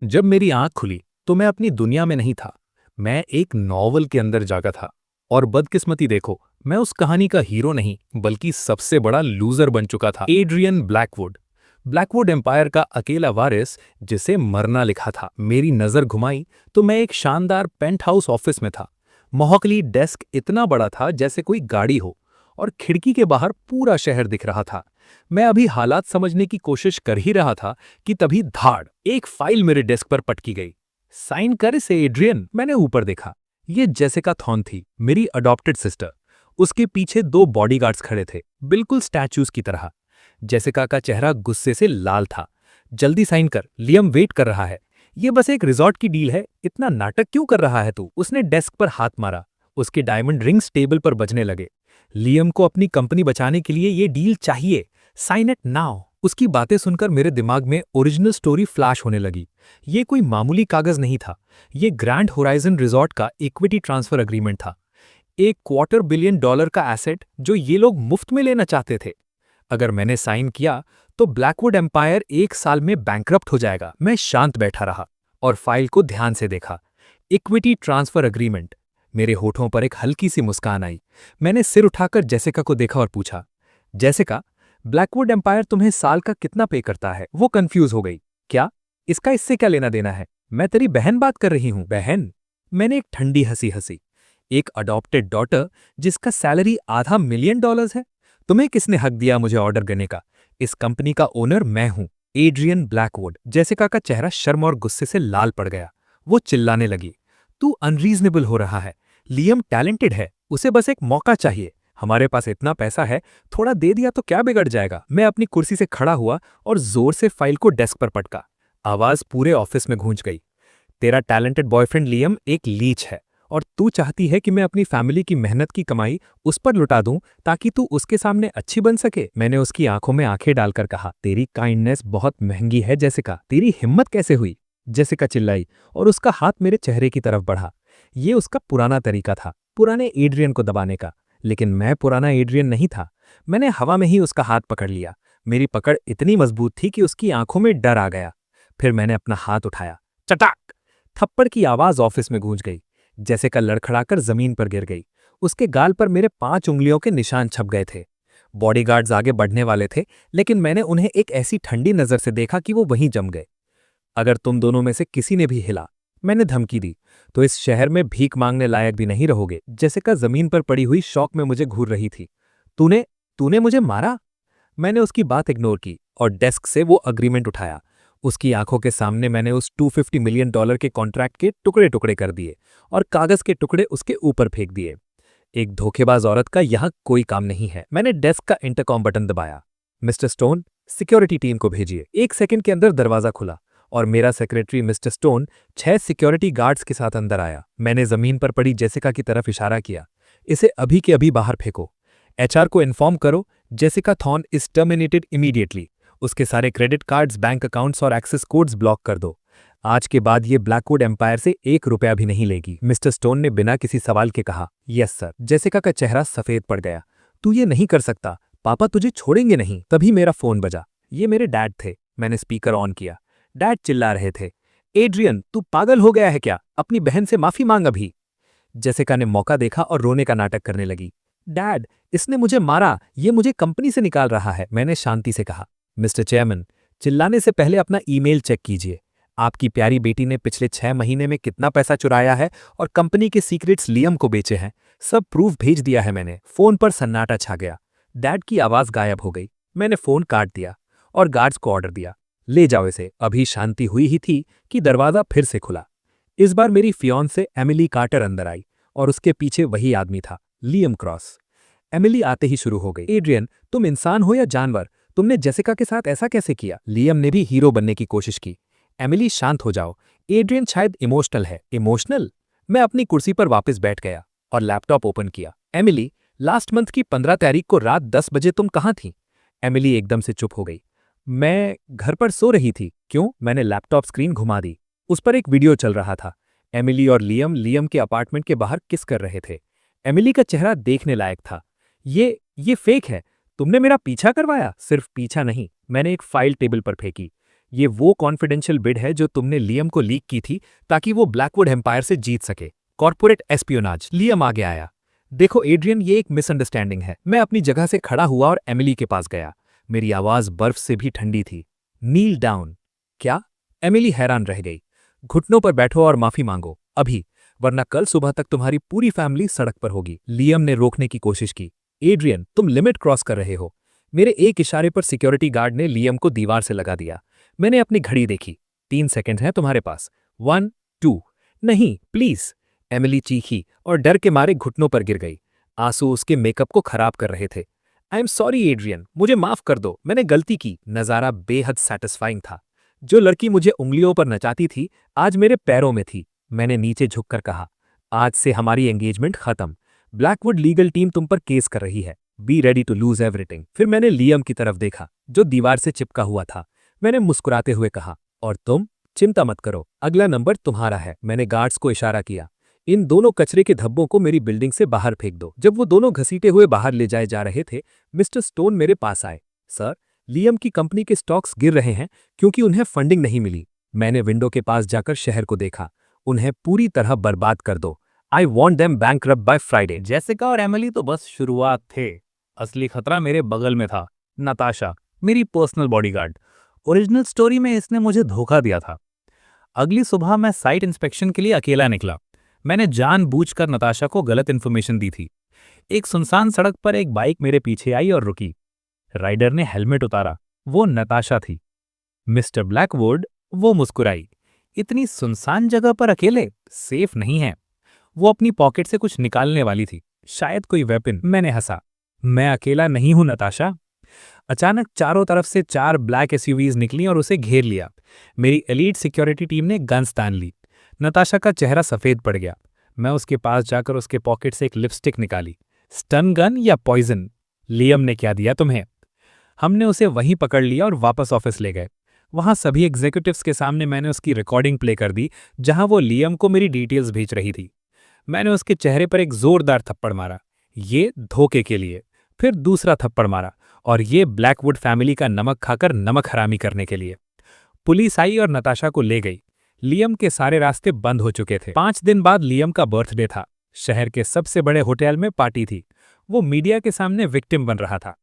जब मेरी आंख खुली तो मैं अपनी दुनिया में नहीं था। मैं एक नॉवल के अंदर जागा था। और बदकिस्मती देखो, मैं उस कहानी का हीरो नहीं बल्कि सबसे बड़ा लूजर बन चुका था। एड्रियन ब्लैकवुड, ब्लैकवुड एम्पायर का अकेला वारिस जिसे मरना लिखा था। मेरी नजर घुमाई तो मैं एक शानदार पेंट हाउस ऑफिस में था। मोहकली डेस्क इतना बड़ा था जैसे कोई गाड़ी हो, और खिड़की के बाहर पूरा शहर दिख रहा था। मैं अभी हालात समझने की कोशिश कर ही रहा था कि तभी धाड़, एक फाइल मेरे डेस्क पर पटकी गई। साइन कर इसे एड्रियन। मैंने ऊपर देखा। ये जेसिका थॉर्न थी, मेरी अडॉप्टेड सिस्टर। उसके पीछे दो बॉडीगार्ड्स खड़े थे, बिल्कुल स्टैचूज की तरह। जेसिका का चेहरा गुस्से से लाल था। जल्दी साइन कर, लियम वेट कर रहा है। ये बस एक रिजॉर्ट की डील है, इतना नाटक क्यों कर रहा है तू? उसने डेस्क पर हाथ मारा। उसके डायमंड रिंग्स टेबल पर बजने लगे। लियम को अपनी कंपनी बचाने के लिए ये डील चाहिए। Sign it now. उसकी बातें सुनकर मेरे दिमाग में ओरिजिनल स्टोरी फ्लैश होने लगी। ये कोई मामूली कागज नहीं था। ये ग्रैंड होराइजन रिजॉर्ट का इक्विटी ट्रांसफर एग्रीमेंट था। $250 बिलियन का एसेट जो ये लोग मुफ्त में लेना चाहते थे। अगर मैंने साइन किया तो ब्लैकवुड एम्पायर 1 साल में बैंकरप्ट हो जाएगा। मैं शांत बैठा रहा और फाइल को ध्यान से देखा। Equity transfer agreement. मेरे होठों पर एक हल्की सी मुस्कान आई। मैंने सिर उठाकर जेसिका को देखा और पूछा, जेसिका, ब्लैकवुड एम्पायर तुम्हें साल का कितना पे करता है? वो कंफ्यूज हो गई। क्या? इसका इससे क्या लेना देना है? मैं तेरी बहन बात कर रही हूं। बहन? मैंने एक ठंडी हंसी हंसी। एक अडॉप्टेड डॉटर जिसका सैलरी $500,000 है? तुम्हें किसने हक दिया मुझे ऑर्डर करने का? इस कंपनी का ओनर मैं हूं, एड्रियन ब्लैकवुड। जेसिका का चेहरा शर्म और गुस्से से लाल पड़ गया। वो चिल्लाने लगी, तू अनरीजनेबल हो रहा है। लियम टैलेंटेड है, उसे बस एक मौका चाहिए। हमारे पास इतना पैसा है, थोड़ा दे दिया तो क्या बिगड़ जाएगा? मैं अपनी कुर्सी से खड़ा हुआ और जोर से फाइल को डेस्क पर पटका। आवाज पूरे ऑफिस में गूंज गई। तेरा टैलेंटेड बॉयफ्रेंड लियम एक लीच है, और तू चाहती है कि मैं अपनी फैमिली की मेहनत की कमाई उस पर लुटा दूं ताकि तू उसके सामने अच्छी बन सके। मैंने उसकी आंखों में आंखें डालकर कहा, तेरी काइंडनेस बहुत महंगी है जेसिका। तेरी हिम्मत कैसे हुई? जेसिका चिल्लाई और उसका हाथ मेरे चेहरे की तरफ बढ़ा। ये उसका पुराना तरीका था, पुराने एड्रियन को दबाने का। लेकिन मैं पुराना एड्रियन नहीं था। मैंने हवा में ही उसका हाथ पकड़ लिया। मेरी पकड़ इतनी मजबूत थी कि उसकी आंखों में डर आ गया। फिर मैंने अपना हाथ उठाया। चटाक! थप्पड़ की आवाज ऑफिस में गूंज गई। जेसिका लड़खड़ाकर जमीन पर गिर गई। उसके गाल पर मेरे 5 उंगलियों के निशान छप गए थे। बॉडीगार्ड्स आगे बढ़ने वाले थे, लेकिन मैंने उन्हें एक ऐसी ठंडी नजर से देखा कि वो वहीं जम गए। अगर तुम दोनों में से किसी ने भी हिला, मैंने धमकी दी, तो इस शहर में भीख मांगने लायक भी नहीं रहोगे। जेसिका जमीन पर पड़ी हुई शौक में मुझे घूर रही थी। तूने तूने मुझे मारा? मैंने उसकी बात इग्नोर की और डेस्क से वो अग्रीमेंट उठाया। उसकी आंखों के सामने मैंने उस $250 मिलियन के कॉन्ट्रैक्ट के टुकड़े टुकड़े कर दिए और कागज के टुकड़े उसके ऊपर फेंक दिए। एक धोखेबाज औरत का यहां कोई काम नहीं है। मैंने डेस्क का इंटरकॉम बटन दबाया। मिस्टर स्टोन, सिक्योरिटी टीम को भेजिए। 1 सेकंड के अंदर दरवाजा खुला और मेरा secretary mister stone 6 security guards के साथ अंदर आया। मैंने जमीन पर पड़ी जेसिका की तरफ इशारा किया। इसे अभी के अभी बाहर फेंको। एचआर को इन्फॉर्म करो, Jessica thorn is terminated immediately. उसके सारे क्रेडिट कार्ड्स, बैंक अकाउंट्स और एक्सेस कोड्स ब्लॉक कर दो। आज के बाद ये ब्लैकवुड एम्पायर से $1 भी नहीं लेगी। मिस्टर स्टोन ने बिना किसी सवाल के कहा, यस सर। जेसिका का चेहरा सफेद पड़ गया। तू ये नहीं कर सकता, पापा तुझे छोड़ेंगे नहीं। तभी मेरा फोन बजा। ये मेरे डैड थे। मैंने स्पीकर ऑन किया। डैड चिल्ला रहे थे, एड्रियन, तू पागल हो गया है क्या? अपनी बहन से माफी मांग अभी। जेसिका ने मौका देखा और रोने का नाटक करने लगी। डैड, इसने मुझे मारा, ये मुझे कंपनी से निकाल रहा है। मैंने शांति से कहा, मिस्टर चेयरमैन, चिल्लाने से पहले अपना ईमेल चेक कीजिए। आपकी प्यारी बेटी ने पिछले 6 महीने में कितना पैसा चुराया है और कंपनी के सीक्रेट्स लियम को बेचे हैं, सब प्रूफ भेज दिया है मैंने। फोन पर सन्नाटा छा गया। डैड की आवाज गायब हो गई। मैंने फोन काट दिया और गार्ड्स को ऑर्डर दिया, ले जाओ इसे। अभी शांति हुई ही थी कि दरवाजा फिर से खुला। इस बार मेरी फियांसे एमिली कार्टर अंदर आई और उसके पीछे वही आदमी था, लियम क्रॉस। एमिली आते ही शुरू हो गई, एड्रियन, तुम इंसान हो या जानवर? तुमने जेसिका के साथ ऐसा कैसे किया? लियम ने भी हीरो बनने की कोशिश की। एमिली, शांत हो जाओ। एड्रियन शायद इमोशनल है। इमोशनल? मैं अपनी कुर्सी पर वापस बैठ गया और लैपटॉप ओपन किया। एमिली, लास्ट मंथ की 15 तारीख को रात 10 बजे तुम कहाँ थी? एमिली एकदम से चुप हो गई। मैं घर पर सो रही थी। क्यों? मैंने लैपटॉप स्क्रीन घुमा दी। उस पर एक वीडियो चल रहा था। एमिली और लियम के अपार्टमेंट के बाहर किस कर रहे थे। एमिली का चेहरा देखने लायक था। ये फेक है। तुमने मेरा पीछा करवाया? सिर्फ पीछा नहीं, मैंने एक फाइल टेबल पर फेंकी। ये वो कॉन्फिडेंशियल बिड है जो तुमने लियम को लीक की थी ताकि वो ब्लैकवुड एम्पायर से जीत सके। Corporate espionage. लियम आगे आया। देखो एड्रियन, ये एक मिसअंडरस्टैंडिंग है। मैं अपनी जगह से खड़ा हुआ और एमिली के पास गया। मेरी आवाज बर्फ से भी ठंडी थी। नील डाउन। क्या? एमिली हैरान रह गई। घुटनों पर बैठो और माफी मांगो अभी, वरना कल सुबह तक तुम्हारी पूरी फैमिली सड़क पर होगी। लियम ने रोकने की कोशिश की। एड्रियन, तुम लिमिट क्रॉस कर रहे हो। मेरे एक इशारे पर सिक्योरिटी गार्ड ने लियम को दीवार से लगा दिया। मैंने अपनी घड़ी देखी। 3 सेकंड है तुम्हारे पास। 1, 2। नहीं प्लीज। एमिली चीखी और डर के मारे घुटनों पर गिर गई। आंसू उसके मेकअप को खराब कर रहे थे। आई एम सॉरी एड्रियन, मुझे माफ कर दो, मैंने गलती की। नजारा बेहद सेटिस्फाइंग था। जो लड़की मुझे उंगलियों पर नचाती थी आज मेरे पैरों में थी। मैंने नीचे झुककर कहा, आज से हमारी एंगेजमेंट खत्म। ब्लैकवुड लीगल टीम तुम पर केस कर रही है। Be ready to lose everything. फिर मैंने लियम की तरफ देखा जो दीवार से चिपका हुआ था। मैंने मुस्कुराते हुए कहा, और तुम चिंता मत करो, अगला नंबर तुम्हारा है। मैंने गार्ड्स को इशारा किया, इन दोनों कचरे के धब्बों को मेरी बिल्डिंग से बाहर फेंक दो। जब वो दोनों घसीटे हुए बाहर ले जाए जा रहे थे, मिस्टर स्टोन मेरे पास आए। सर, लियम की कंपनी के स्टॉक्स गिर रहे हैं क्योंकि उन्हें फंडिंग नहीं मिली। मैंने विंडो के पास जाकर शहर को देखा। उन्हें पूरी तरह बर्बाद कर दो। I want them bankrupt by Friday. Jessica और एमिली तो बस शुरुआत थे। असली खतरा मेरे बगल में था। नताशा, मेरी पर्सनल बॉडीगार्ड। ओरिजिनल स्टोरी में इसने मुझे धोखा दिया था। अगली सुबह मैं साइट इंस्पेक्शन के लिए अकेला निकला। मैंने जानबूझकर नताशा को गलत इन्फॉर्मेशन दी थी। एक सुनसान सड़क पर एक बाइक मेरे पीछे आई और रुकी। राइडर ने हेलमेट उतारा। वो नताशा थी। मिस्टर ब्लैकवुड, वो मुस्कुराई। इतनी सुनसान जगह पर अकेले? सेफ नहीं है। वो अपनी पॉकेट से कुछ निकालने वाली थी, शायद कोई वेपन। मैंने हंसा। मैं अकेला नहीं हूं नताशा। अचानक चारों तरफ से 4 ब्लैक एसयूवीज निकली और उसे घेर लिया। मेरी एलीट सिक्योरिटी टीम ने गन्स तान ली। नताशा का चेहरा सफेद पड़ गया। मैं उसके पास जाकर उसके पॉकेट से एक लिपस्टिक निकाली। स्टन गन या पॉइजन? लियम ने क्या दिया तुम्हें? हमने उसे वहीं पकड़ लिया और वापस ऑफिस ले गए। वहां सभी एग्जीक्यूटिव्स के सामने मैंने उसकी रिकॉर्डिंग प्ले कर दी जहां वो लियम को मेरी डिटेल्स भेज रही थी। मैंने उसके चेहरे पर एक जोरदार थप्पड़ मारा, ये धोखे के लिए। फिर दूसरा थप्पड़ मारा, और ये ब्लैकवुड फैमिली का नमक खाकर नमक हरामी करने के लिए। पुलिस आई और नताशा को ले गई। लियम के सारे रास्ते बंद हो चुके थे। 5 दिन बाद लियम का बर्थडे था। शहर के सबसे बड़े होटल में पार्टी थी। वो मीडिया के सामने विक्टिम बन रहा था।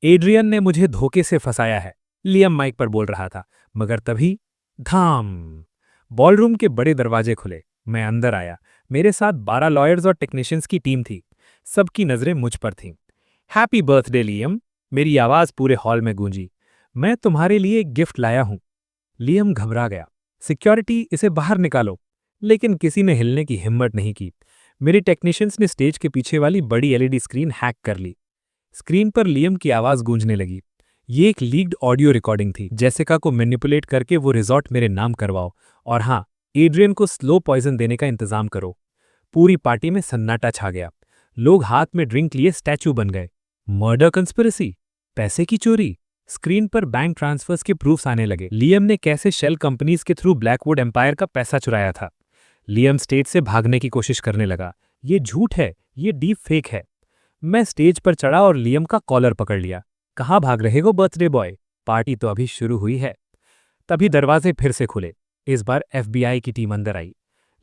एड्रियन ने मुझे धोखे से फंसाया है, लियम माइक पर बोल रहा था। मगर तभी धाम, बॉलरूम के बड़े दरवाजे खुले। मैं अंदर आया। मेरे साथ 12 लॉयर्स और टेक्नीशियंस की टीम थी। सबकी नजरें मुझ पर थीं। हैप्पी बर्थडे लियम, मेरी आवाज पूरे हॉल में गूंजी। मैं तुम्हारे लिए एक गिफ्ट लाया हूं। लियम घबरा गया। सिक्योरिटी, इसे बाहर निकालो। लेकिन किसी ने हिलने की हिम्मत नहीं की। मेरे टेक्नीशियंस ने स्टेज के पीछे वाली बड़ी एलईडी स्क्रीन हैक कर ली। स्क्रीन पर लियम की आवाज गूंजने लगी। ये एक लीक्ड ऑडियो रिकॉर्डिंग थी। जेसिका को मैनिपुलेट करके वो रिजॉर्ट मेरे नाम करवाओ, और हाँ, एड्रियन को स्लो पॉइजन देने का इंतजाम करो। पूरी पार्टी में सन्नाटा छा गया। लोग हाथ में ड्रिंक लिए स्टैचू बन गए। मर्डर कंस्पिरेसी, पैसे की चोरी। स्क्रीन पर बैंक ट्रांसफर्स के प्रूफ्स आने लगे। लियम ने कैसे शेल कंपनीज के थ्रू ब्लैकवुड एम्पायर का पैसा चुराया था। लियम स्टेज से भागने की कोशिश करने लगा। ये झूठ है, ये डीप फेक है। मैं स्टेज पर चढ़ा और लियम का कॉलर पकड़ लिया। कहाँ भाग रहे हो बर्थडे बॉय, पार्टी तो अभी शुरू हुई है। तभी दरवाजे फिर से खुले। इस बार एफबीआई की टीम अंदर आई।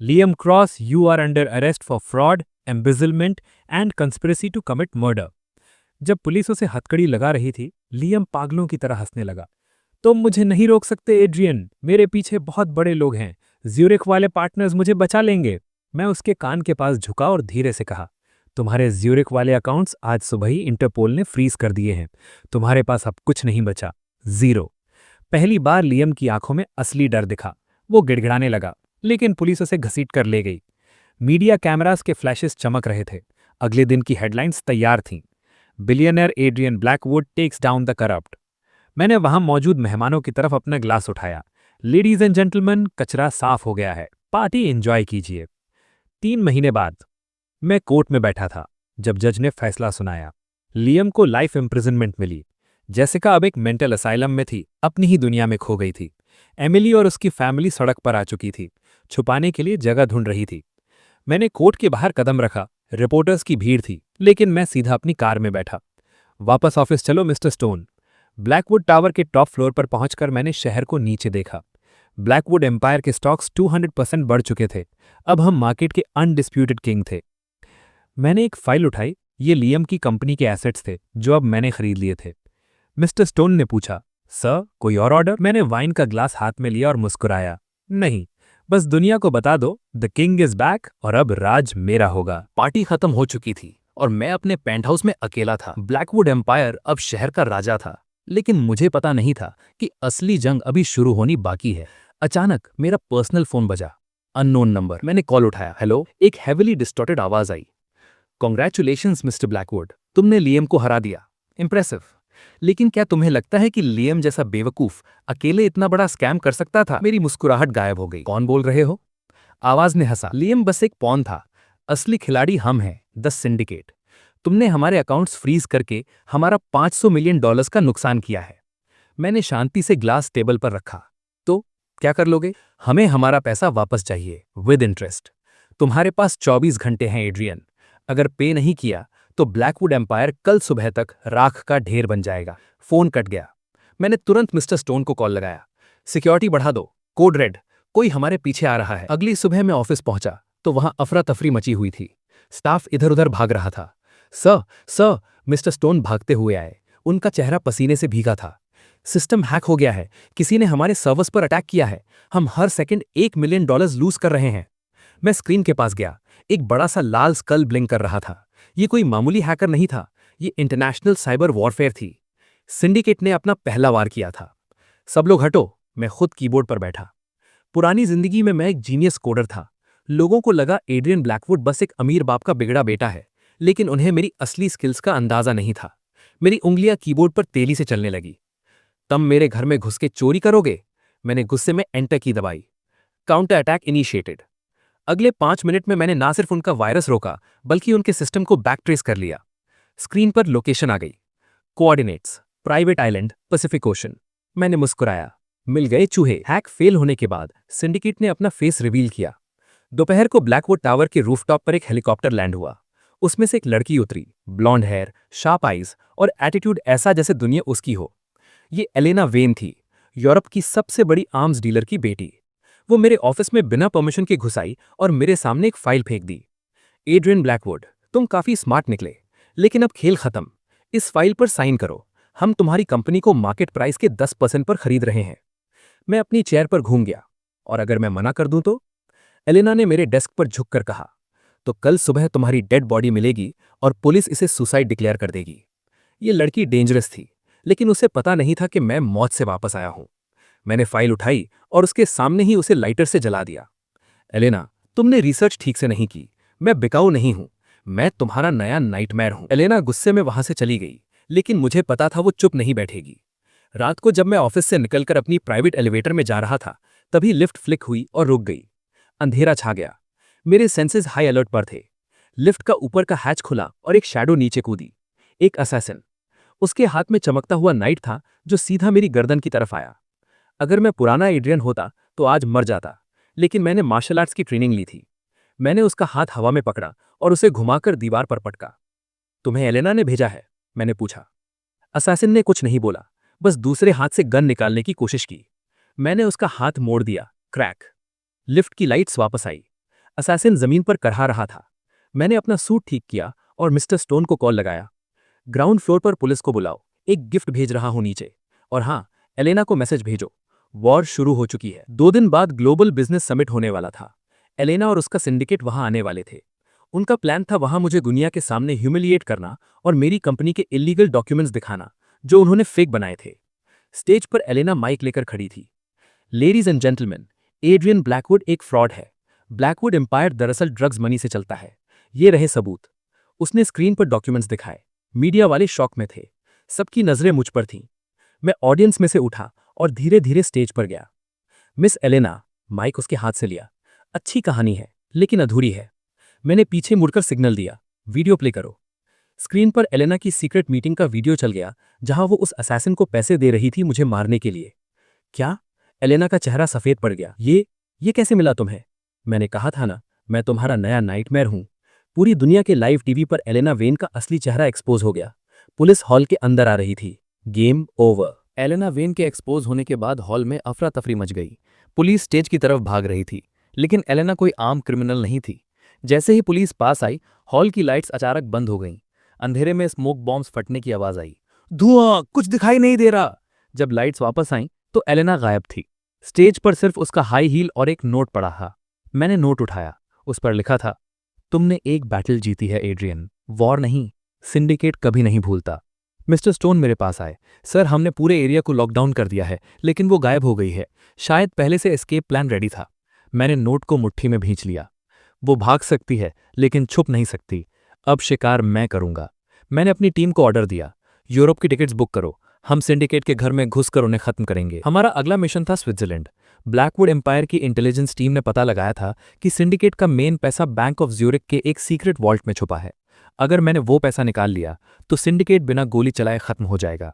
Liam Cross, you are under arrest for fraud, embezzlement and conspiracy to commit murder. जब पुलिस उसे हथकड़ी लगा रही थी, लियम पागलों की तरह हंसने लगा। तुम मुझे नहीं रोक सकते एड्रियन, मेरे पीछे बहुत बड़े लोग हैं। ज्यूरिख वाले पार्टनर्स मुझे बचा लेंगे। मैं उसके कान के पास झुका और धीरे से कहा, तुम्हारे ज्यूरिख वाले अकाउंट्स आज सुबह ही इंटरपोल ने फ्रीज कर दिए हैं। तुम्हारे पास अब कुछ नहीं बचा, जीरो। पहली बार लियम की आंखों में असली डर दिखा। वो गिड़गिड़ाने लगा, लेकिन पुलिस उसे घसीट कर ले गई। मीडिया कैमरास के फ्लैशेस चमक रहे थे। अगले दिन की हेडलाइंस तैयार थीं। Billionaire Adrian Blackwood takes down the corrupt. मैंने वहां मौजूद मेहमानों की तरफ अपना ग्लास उठाया। लेडीज एंड जेंटलमैन, कचरा साफ हो गया है, पार्टी एंजॉय कीजिए। 3 महीने बाद मैं कोर्ट में बैठा था जब जज ने फैसला सुनाया। लियम को लाइफ इम्प्रिजनमेंट मिली। जेसिका अब एक मेंटल असाइलम में थी, अपनी ही दुनिया में खो गई थी। एमिली और उसकी फैमिली सड़क पर आ चुकी थी, छुपाने के लिए जगह ढूंढ रही थी। मैंने कोर्ट के बाहर कदम रखा। रिपोर्टर्स की भीड़ थी, लेकिन मैं सीधा अपनी कार में बैठा। वापस ऑफिस चलो मिस्टर स्टोन। ब्लैकवुड टावर के टॉप फ्लोर पर पहुंचकर मैंने शहर को नीचे देखा। ब्लैकवुड एम्पायर के स्टॉक्स 200% बढ़ चुके थे। अब हम मार्केट के अनडिस्प्यूटेड किंग थे। मैंने एक फाइल उठाई। ये लियम की कंपनी के एसेट्स थे जो अब मैंने खरीद लिए थे। मिस्टर स्टोन ने पूछा, सर कोई और ऑर्डर? मैंने वाइन का ग्लास हाथ में लिया और मुस्कुराया, नहीं, बस दुनिया को बता दो द किंग इज बैक और अब राज मेरा होगा। पार्टी खत्म हो चुकी थी और मैं अपने पेंट हाउस में अकेला था। ब्लैकवुड एम्पायर अब शहर का राजा था, लेकिन मुझे पता नहीं था कि असली जंग अभी शुरू होनी बाकी है। अचानक मेरा पर्सनल फोन बजा। Unknown number. मैंने कॉल उठाया। हेलो। एक हेविली डिस्टॉर्टेड आवाज आई। कॉन्ग्रेचुलेशंस मिस्टर ब्लैकवुड, तुमने लियम को हरा दिया। इम्प्रेसिव। लेकिन क्या तुम्हें लगता है कि लियम जैसा बेवकूफ अकेले इतना बड़ा स्कैम कर सकता था? मेरी मुस्कुराहट गायब हो गई। कौन बोल रहे हो? आवाज ने हंसा। लियम बस एक पॉन था, असली खिलाड़ी हम हैं, द सिंडिकेट। तुमने हमारे अकाउंट्स फ्रीज करके हमारा $500 मिलियन का नुकसान किया है। मैंने शांति से ग्लास टेबल पर रखा। तो क्या कर लोगे? हमें हमारा पैसा वापस चाहिए, विद इंटरेस्ट। तुम्हारे पास 24 घंटे हैं एड्रियन। अगर पे नहीं किया तो ब्लैकवुड एम्पायर कल सुबह तक राख का ढेर बन जाएगा। फोन कट गया। मैंने तुरंत मिस्टर स्टोन को कॉल लगाया। सिक्योरिटी बढ़ा दो, कोड रेड, कोई हमारे पीछे आ रहा है। अगली सुबह मैं ऑफिस पहुंचा तो वहां अफरा तफरी मची हुई थी। स्टाफ इधर उधर भाग रहा था। सर, मिस्टर स्टोन भागते हुए आए। उनका चेहरा पसीने से भीगा था। सिस्टम हैक हो गया है, किसी ने हमारे सर्वर्स पर अटैक किया है, हम हर सेकंड $1 मिलियन लूज कर रहे हैं। मैं स्क्रीन के पास गया। एक बड़ा सा लाल स्कल ब्लिंक कर रहा था। ये कोई मामूली हैकर नहीं था, ये इंटरनेशनल साइबर वॉरफेयर थी। सिंडिकेट ने अपना पहला वार किया था। सब लोग हटो। मैं खुद कीबोर्ड पर बैठा। पुरानी जिंदगी में मैं एक जीनियस कोडर था। लोगों को लगा एड्रियन ब्लैकवुड बस एक अमीर बाप का बिगड़ा बेटा है, लेकिन उन्हें मेरी असली स्किल्स का अंदाजा नहीं था। मेरी उंगलियां कीबोर्ड पर तेजी से चलने लगी। तुम मेरे घर में घुस के चोरी करोगे? मैंने गुस्से में एंटर की दबाई। Counter attack initiated. अगले 5 मिनट में मैंने ना सिर्फ उनका वायरस रोका, बल्कि उनके सिस्टम को बैकट्रेस कर लिया। स्क्रीन पर लोकेशन आ गई। Coordinates, private island, Pacific ocean. मैंने मुस्कुराया। मिल गए चूहे। हैक फेल होने के बाद सिंडिकेट ने अपना फेस रिवील किया। दोपहर को ब्लैकवुड टावर के रूफटॉप पर एक हेलीकॉप्टर लैंड हुआ। उसमें से एक लड़की उतरी, ब्लॉन्ड हेयर, शार्प आइज और एटीट्यूड ऐसा जैसे दुनिया उसकी हो। ये एलेना वेन थी, यूरोप की सबसे बड़ी आर्म्स डीलर की बेटी। वो मेरे ऑफिस में बिना परमिशन के घुस आई और मेरे सामने एक फाइल फेंक दी। एड्रियन ब्लैकवुड, तुम काफी स्मार्ट निकले, लेकिन अब खेल खत्म। इस फाइल पर साइन करो। हम तुम्हारी कंपनी को मार्केट प्राइस के 10% पर खरीद रहे हैं। मैं अपनी चेयर पर घूम गया। और अगर मैं मना कर दूं तो? एलेना ने मेरे डेस्क पर झुककर कहा, तो कल सुबह तुम्हारी डेड बॉडी मिलेगी और पुलिस इसे सुसाइड डिक्लेयर कर देगी। ये लड़की डेंजरस थी, लेकिन उसे पता नहीं था कि मैं मौत से वापस आया हूं। मैंने फाइल उठाई और उसके सामने ही उसे लाइटर से जला दिया। एलेना, तुमने रिसर्च ठीक से नहीं की। मैं बिकाऊ नहीं हूं, मैं तुम्हारा नया नाइटमेयर हूं। एलेना गुस्से में वहां से चली गई, लेकिन मुझे पता था वो चुप नहीं बैठेगी। रात को जब मैं ऑफिस से निकलकर अपनी प्राइवेट एलिवेटर में जा रहा था, तभी लिफ्ट फ्लिक हुई और रुक गई। अंधेरा छा गया। मेरे सेंसेस हाई अलर्ट पर थे। लिफ्ट का ऊपर का हैच खुला और एक शैडो नीचे कूदी। एक असैसिन। उसके हाथ में चमकता हुआ नाइट था जो सीधा मेरी गर्दन की तरफ आया। अगर मैं पुराना एड्रियन होता तो आज मर जाता, लेकिन मैंने मार्शल आर्ट्स की ट्रेनिंग ली थी। मैंने उसका हाथ हवा में पकड़ा और उसे घुमाकर दीवार पर पटका। तुम्हें एलेना ने भेजा है? मैंने पूछा। असैसिन ने कुछ नहीं बोला, बस दूसरे हाथ से गन निकालने की कोशिश की। मैंने उसका हाथ मोड़ दिया। क्रैक। लिफ्ट की लाइट्स वापस आई। असैसिन जमीन पर करहा रहा था। मैंने अपना सूट ठीक किया और मिस्टर स्टोन को कॉल लगाया। ग्राउंड फ्लोर पर पुलिस को बुलाओ, एक गिफ्ट भेज रहा हूं नीचे। और हाँ, एलेना को मैसेज भेजो, वॉर शुरू हो चुकी है। 2 दिन बाद ग्लोबल बिजनेस समिट होने वाला था। एलेना और उसका सिंडिकेट वहां आने वाले थे। उनका प्लान था वहां मुझे दुनिया के सामने ह्यूमिलिएट करना और मेरी कंपनी के इलीगल डॉक्यूमेंट्स दिखाना जो उन्होंने फेक बनाए थे। स्टेज पर एलेना माइक लेकर खड़ी थी। Ladies and gentleman, Adrian Blackwood एक फ्रॉड है। ब्लैकवुड एम्पायर दरअसल ड्रग्स मनी से चलता है। ये रहे सबूत। उसने स्क्रीन पर डॉक्यूमेंट्स दिखाए। मीडिया वाले शॉक में थे। सबकी नजरें मुझ पर थीं। मैं ऑडियंस में से उठा और धीरे धीरे स्टेज पर गया। मिस एलेना, माइक उसके हाथ से लिया। अच्छी कहानी है, लेकिन अधूरी है। मैंने पीछे मुड़कर सिग्नल दिया, वीडियो प्ले करो। स्क्रीन पर एलेना की सीक्रेट मीटिंग का वीडियो चल गया, जहां वो उस असैसिन को पैसे दे रही थी मुझे मारने के लिए। क्या? एलेना का चेहरा सफेद पड़ गया। ये कैसे मिला तुम्हें? मैंने कहा था ना, मैं तुम्हारा नया नाइटमेयर हूं। पूरी दुनिया के लाइव टीवी पर एलेना वेन का असली चेहरा एक्सपोज हो गया। पुलिस हॉल के अंदर आ रही थी। Game over. एलेना वेन के एक्सपोज होने के बाद हॉल में अफरा तफरी मच गई। पुलिस स्टेज की तरफ भाग रही थी, लेकिन एलेना कोई आम क्रिमिनल नहीं थी। जैसे ही पुलिस पास आई, हॉल की लाइट्स अचानक बंद हो गईं। अंधेरे में स्मोक बॉम्ब्स फटने की आवाज आई। धुआं, कुछ दिखाई नहीं दे रहा। जब लाइट्स वापस आईं, तो एलेना गायब थी। स्टेज पर सिर्फ उसका हाई हील और एक नोट पड़ा था। मैंने नोट उठाया। उस पर लिखा था, तुमने एक बैटल जीती है एड्रियन, वॉर नहीं, सिंडिकेट कभी नहीं भूलता। मिस्टर स्टोन मेरे पास आए। सर, हमने पूरे एरिया को लॉकडाउन कर दिया है, लेकिन वो गायब हो गई है। शायद पहले से एस्केप प्लान रेडी था। मैंने नोट को मुट्ठी में भींच लिया। वो भाग सकती है, लेकिन छुप नहीं सकती। अब शिकार मैं करूंगा। मैंने अपनी टीम को ऑर्डर दिया, यूरोप की टिकट्स बुक करो। हम सिंडिकेट के घर में घुसकर उन्हें खत्म करेंगे। हमारा अगला मिशन था स्विट्जरलैंड। ब्लैकवुड एम्पायर की इंटेलिजेंस टीम ने पता लगाया था कि सिंडिकेट का मेन पैसा बैंक ऑफ ज्यूरिक के एक सीक्रेट वॉल्ट में छुपा है। अगर मैंने वो पैसा निकाल लिया, तो सिंडिकेट बिना गोली चलाए खत्म हो जाएगा।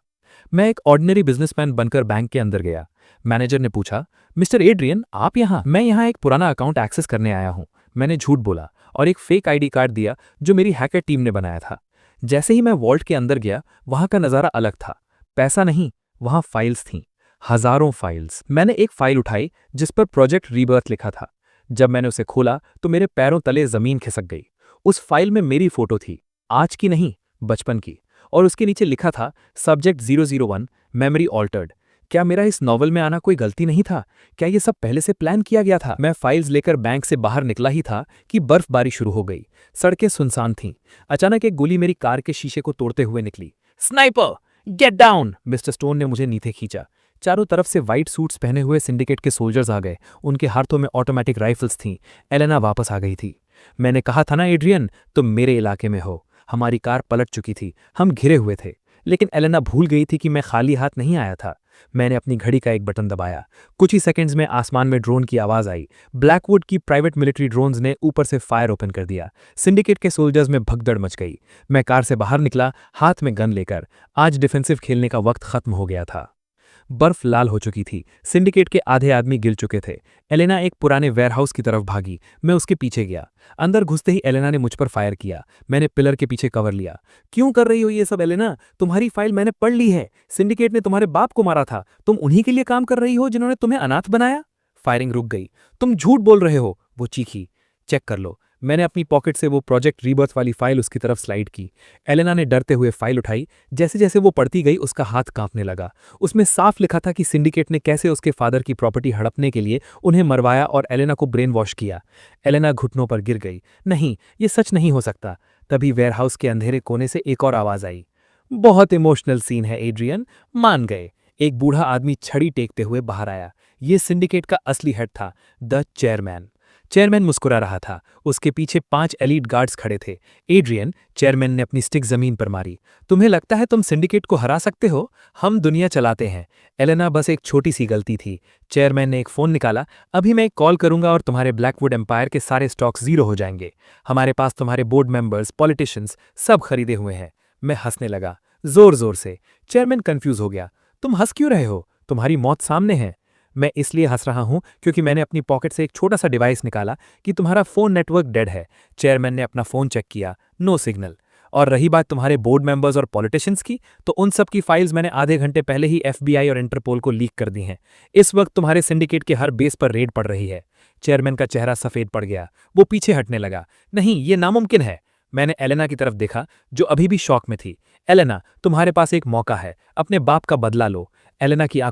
मैं एक ऑर्डिनरी बिजनेसमैन बनकर बैंक के अंदर गया। मैनेजर ने पूछा, मिस्टर एड्रियन, आप यहाँ? मैं यहाँ एक पुराना अकाउंट एक्सेस करने आया हूँ। मैंने झूठ बोला और एक फेक आईडी कार्ड दिया जो मेरी हैकर टीम ने बनाया था। जैसे ही मैं वॉल्ट के अंदर गया, वहां का नजारा अलग था। पैसा नहीं, वहां फाइल्स थीं। हजारों फाइल्स। मैंने एक फाइल उठाई जिस पर प्रोजेक्ट रीबर्थ लिखा था। जब मैंने उसे खोला, तो मेरे पैरों तले जमीन खिसक गई। उस फाइल में मेरी फोटो थी, आज की नहीं, बचपन की। और उसके नीचे लिखा था, सब्जेक्ट 001, मेमोरी ऑल्टर्ड। क्या मेरा इस नॉवल में आना कोई गलती नहीं था? क्या ये सब पहले से प्लान किया गया था? मैं फाइल्स लेकर बैंक से बाहर निकला ही था कि बर्फबारी शुरू हो गई। सड़कें सुनसान थीं। अचानक एक गोली मेरी कार के शीशे को तोड़ते हुए निकली। Sniper, get down! Mister stone ने मुझे नीचे खींचा। चारों तरफ से व्हाइट सूट्स पहने हुए सिंडिकेट के सोल्जर्स आ गए। उनके हाथों में ऑटोमेटिक राइफल्स थीं। एलेना वापस आ गई थी। मैंने कहा था ना एड्रियन, तुम मेरे इलाके में हो। हमारी कार पलट चुकी थी, हम घिरे हुए थे। लेकिन एलेना भूल गई थी कि मैं खाली हाथ नहीं आया था। मैंने अपनी घड़ी का एक बटन दबाया। कुछ ही सेकंड्स में आसमान में ड्रोन की आवाज आई। ब्लैकवुड की प्राइवेट मिलिट्री ड्रोन्स ने ऊपर से फायर ओपन कर दिया। सिंडिकेट के सोल्जर्स में भगदड़ मच गई। मैं कार से बाहर निकला, हाथ में गन लेकर। आज डिफेंसिव खेलने का वक्त खत्म हो गया था। बर्फ लाल हो चुकी थी। सिंडिकेट के आधे आदमी गिर चुके थे। एलेना एक पुराने वेयरहाउस की तरफ भागी। मैं उसके पीछे गया। अंदर घुसते ही एलेना ने मुझ पर फायर किया। मैंने पिलर के पीछे कवर लिया। क्यों कर रही हो ये सब एलेना? तुम्हारी फाइल मैंने पढ़ ली है। सिंडिकेट ने तुम्हारे बाप को मारा था। तुम उन्हीं के लिए काम कर रही हो जिन्होंने तुम्हें अनाथ बनाया? फायरिंग रुक गई। तुम झूठ बोल रहे हो, वो चीखी। चेक कर लो। मैंने अपनी पॉकेट से वो प्रोजेक्ट रीबर्थ वाली फाइल उसकी तरफ स्लाइड की। एलेना ने डरते हुए फाइल उठाई। जैसे जैसे वो पढ़ती गई, उसका हाथ कांपने लगा। उसमें साफ लिखा था कि सिंडिकेट ने कैसे उसके फादर की प्रॉपर्टी हड़पने के लिए उन्हें मरवाया और एलेना को ब्रेन वॉश किया। एलेना घुटनों पर गिर गई। नहीं, ये सच नहीं हो सकता। तभी वेयरहाउस के अंधेरे कोने से एक और आवाज आई। बहुत इमोशनल सीन है एड्रियन, मान गए। एक बूढ़ा आदमी छड़ी टेकते हुए बाहर आया। ये सिंडिकेट का असली हेड था, द चेयरमैन। चेयरमैन मुस्कुरा रहा था। उसके पीछे 5 एलीट गार्ड्स खड़े थे। एड्रियन, चेयरमैन ने अपनी स्टिक जमीन पर मारी, तुम्हें लगता है तुम सिंडिकेट को हरा सकते हो? हम दुनिया चलाते हैं। एलेना, बस एक छोटी सी गलती थी। चेयरमैन ने एक फोन निकाला। अभी मैं एक कॉल करूंगा और तुम्हारे ब्लैकवुड एम्पायर के सारे स्टॉक जीरो हो जाएंगे। हमारे पास तुम्हारे बोर्ड मेंबर्स, पॉलिटिशियंस सब खरीदे हुए हैं। मैं हंसने लगा, जोर जोर से। चेयरमैन कंफ्यूज हो गया। तुम हंस क्यों रहे हो? तुम्हारी मौत सामने है। मैं इसलिए हंस रहा हूं क्योंकि मैंने अपनी पॉकेट से एक छोटा सा डिवाइस निकाला कि तुम्हारा फोन नेटवर्क डेड है। चेयरमैन ने अपना फोन चेक किया, नो सिग्नल। और रही बात तुम्हारे बोर्ड मेंबर्स और पॉलिटिशियंस की, तो उन सब की फाइल्स मैंने आधे घंटे पहले ही एफबीआई और इंटरपोल को लीक कर दी हैं। इस वक्त तुम्हारे सिंडिकेट के हर बेस पर रेड पड़ रही है। चेयरमैन का चेहरा सफेद पड़ गया। वो पीछे हटने लगा। नहीं, ये नामुमकिन है। मैंने एलेना की तरफ देखा, जो अभी भी शॉक में थी। एलेना, तुम्हारे पास एक मौका है, अपने बाप का बदला लो। एलेना की आंखों